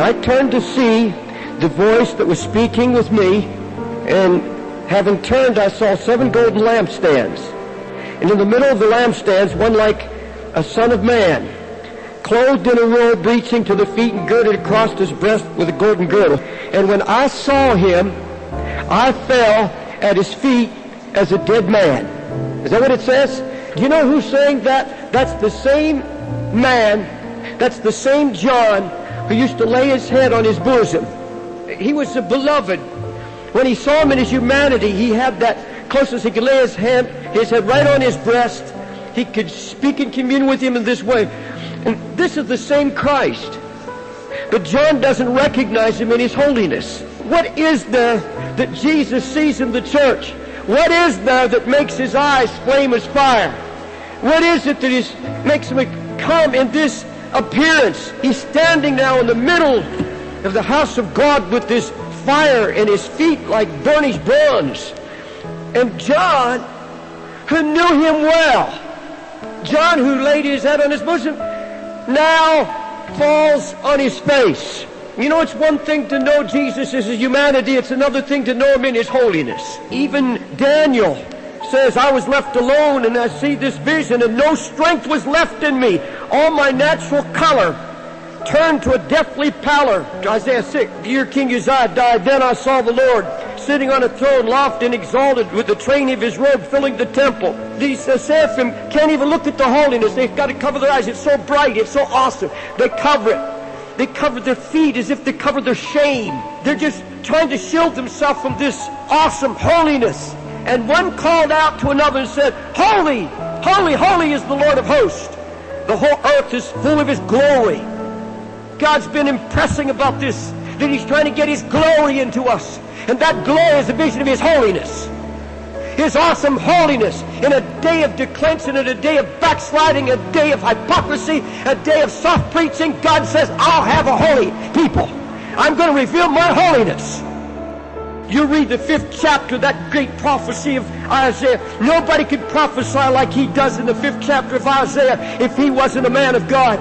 I turned to see the voice that was speaking with me, and having turned, I saw 7 golden lampstands. And in the middle of the lampstands, one like a son of man, clothed in a robe reaching to the feet and girded across his breast with a golden girdle. And when I saw him, I fell at his feet as a dead man. Is that what it says? Do you know who's saying that? That's the same man, that's the same John who used to lay his head on his bosom. He was a beloved. When he saw him in his humanity, he had that closest. He could lay his head right on his breast. He could speak and commune with him in this way. And this is the same Christ. But John doesn't recognize him in his holiness. What is there that Jesus sees in the church? What is there that makes his eyes flame as fire? What is it that makes him come in this appearance? He's standing now in the middle of the house of God with this fire and his feet like burnished bronze. And John, who knew him well, John, who laid his head on his bosom, now falls on his face. You know, it's one thing to know Jesus as his humanity. It's another thing to know him in his holiness. Even Daniel says, I was left alone and I see this vision and no strength was left in me. All my natural color turned to a deathly pallor. Isaiah 6, the year King Uzziah died, then I saw the Lord sitting on a throne, lofty and exalted, with the train of his robe filling the temple. These seraphim can't even look at the holiness. They've got to cover their eyes. It's so bright. It's so awesome. They cover it. They cover their feet as if they cover their shame. They're just trying to shield themselves from this awesome holiness. And one called out to another and said, Holy, holy, holy is the Lord of hosts. The whole earth is full of his glory. God's been impressing about this, that he's trying to get his glory into us. And that glory is a vision of his holiness. His awesome holiness in a day of declension, in a day of backsliding, a day of hypocrisy, a day of soft preaching. God says, I'll have a holy people. I'm going to reveal my holiness. You read the 5th chapter, that great prophecy of Isaiah. Nobody could prophesy like he does in the 5th chapter of Isaiah if he wasn't a man of God.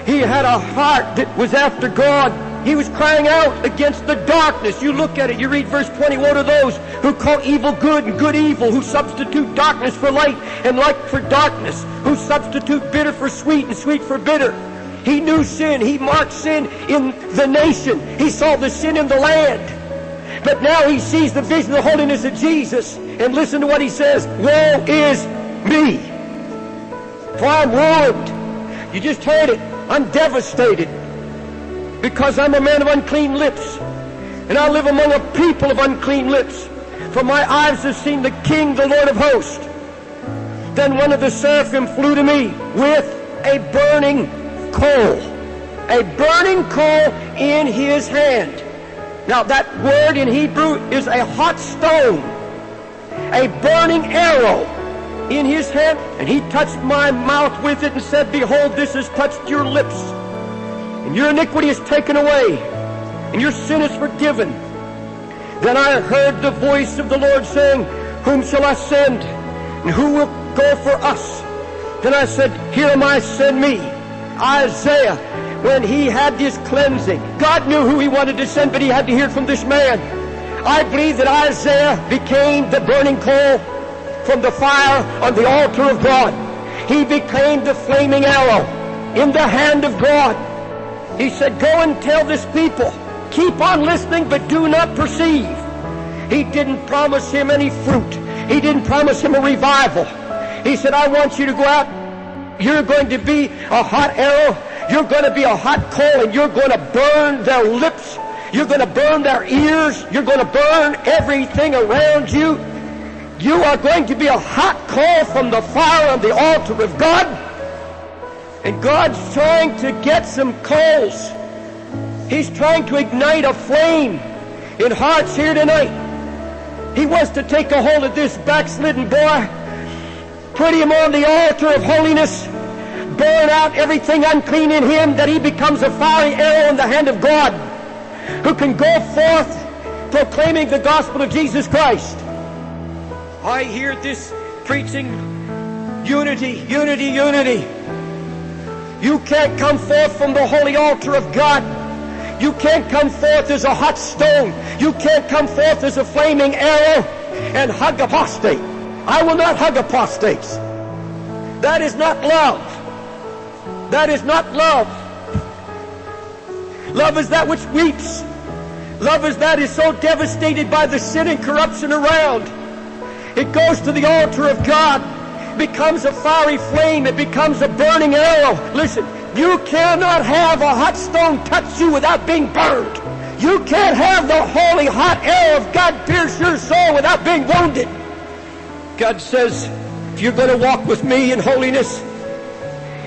He had a heart that was after God. He was crying out against the darkness. You look at it, you read verse 20. What are those who call evil good and good evil, who substitute darkness for light and light for darkness, who substitute bitter for sweet and sweet for bitter? He knew sin. He marked sin in the nation. He saw the sin in the land. But now he sees the vision of the holiness of Jesus. And listen to what he says. Woe is me, for I'm ruined. You just heard it. I'm devastated because I'm a man of unclean lips, and I live among a people of unclean lips. For my eyes have seen the King, the Lord of hosts. Then one of the seraphim flew to me with a burning coal. A burning coal in his hand. Now that word in Hebrew is a hot stone. A burning arrow in his hand. And he touched my mouth with it and said, Behold, this has touched your lips. And your iniquity is taken away, and your sin is forgiven. Then I heard the voice of the Lord saying, Whom shall I send? And who will go for us? Then I said, Here am I, send me. Isaiah, when he had this cleansing, God knew who he wanted to send, but he had to hear from this man. I believe that Isaiah became the burning coal from the fire on the altar of God. He became the flaming arrow in the hand of God. He said, Go and tell this people, keep on listening, but do not perceive. He didn't promise him any fruit. He didn't promise him a revival. He said, I want you to go out. You're going to be a hot arrow. You're going to be a hot coal, and you're going to burn their lips. You're going to burn their ears. You're going to burn everything around you. You are going to be a hot coal from the fire on the altar of God. And God's trying to get some coals. He's trying to ignite a flame in hearts here tonight. He wants to take a hold of this backslidden boy, put him on the altar of holiness, burn out everything unclean in him, that he becomes a fiery arrow in the hand of God, who can go forth proclaiming the gospel of Jesus Christ. I hear this preaching, unity, unity, unity. You can't come forth from the holy altar of God. You can't come forth as a hot stone. You can't come forth as a flaming arrow and hug apostate. I will not hug apostates. That is not love. That is not love. Love is that which weeps. Love is that is so devastated by the sin and corruption around. It goes to the altar of God, becomes a fiery flame, it becomes a burning arrow. Listen, you cannot have a hot stone touch you without being burned. You can't have the holy hot arrow of God pierce your soul without being wounded. God says, if you're going to walk with me in holiness,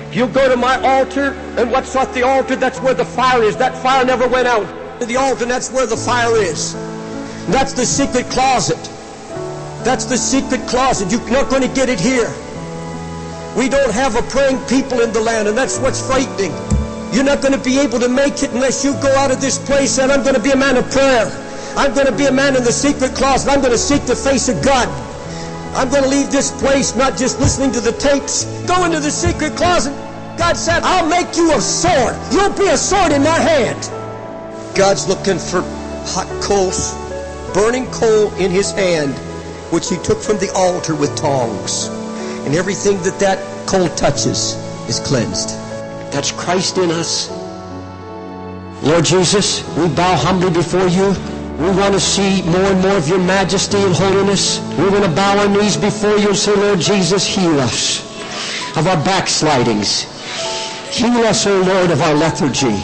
if you go to my altar, and what's at the altar, that's where the fire is. That fire never went out. To the altar, and that's where the fire is. That's the secret closet. That's the secret closet. You're not going to get it here. We don't have a praying people in the land, and that's what's frightening. You're not going to be able to make it unless you go out of this place and I'm going to be a man of prayer. I'm going to be a man in the secret closet. I'm going to seek the face of God. I'm going to leave this place not just listening to the tapes. Go into the secret closet. God said, I'll make you a sword. You'll be a sword in my hand. God's looking for hot coals, burning coal in his hand, which he took from the altar with tongs. And everything that coal touches is cleansed. That's Christ in us. Lord Jesus, we bow humbly before you. We want to see more and more of your majesty and holiness. We want to bow our knees before you and say, Lord Jesus, heal us of our backslidings. Heal us, O Lord, of our lethargy.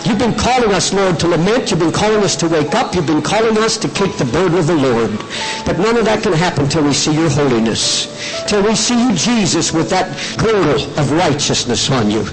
You've been calling us, Lord, to lament. You've been calling us to wake up. You've been calling us to kick the burden of the Lord. But none of that can happen till we see your holiness, till we see you, Jesus, with that girdle of righteousness on you.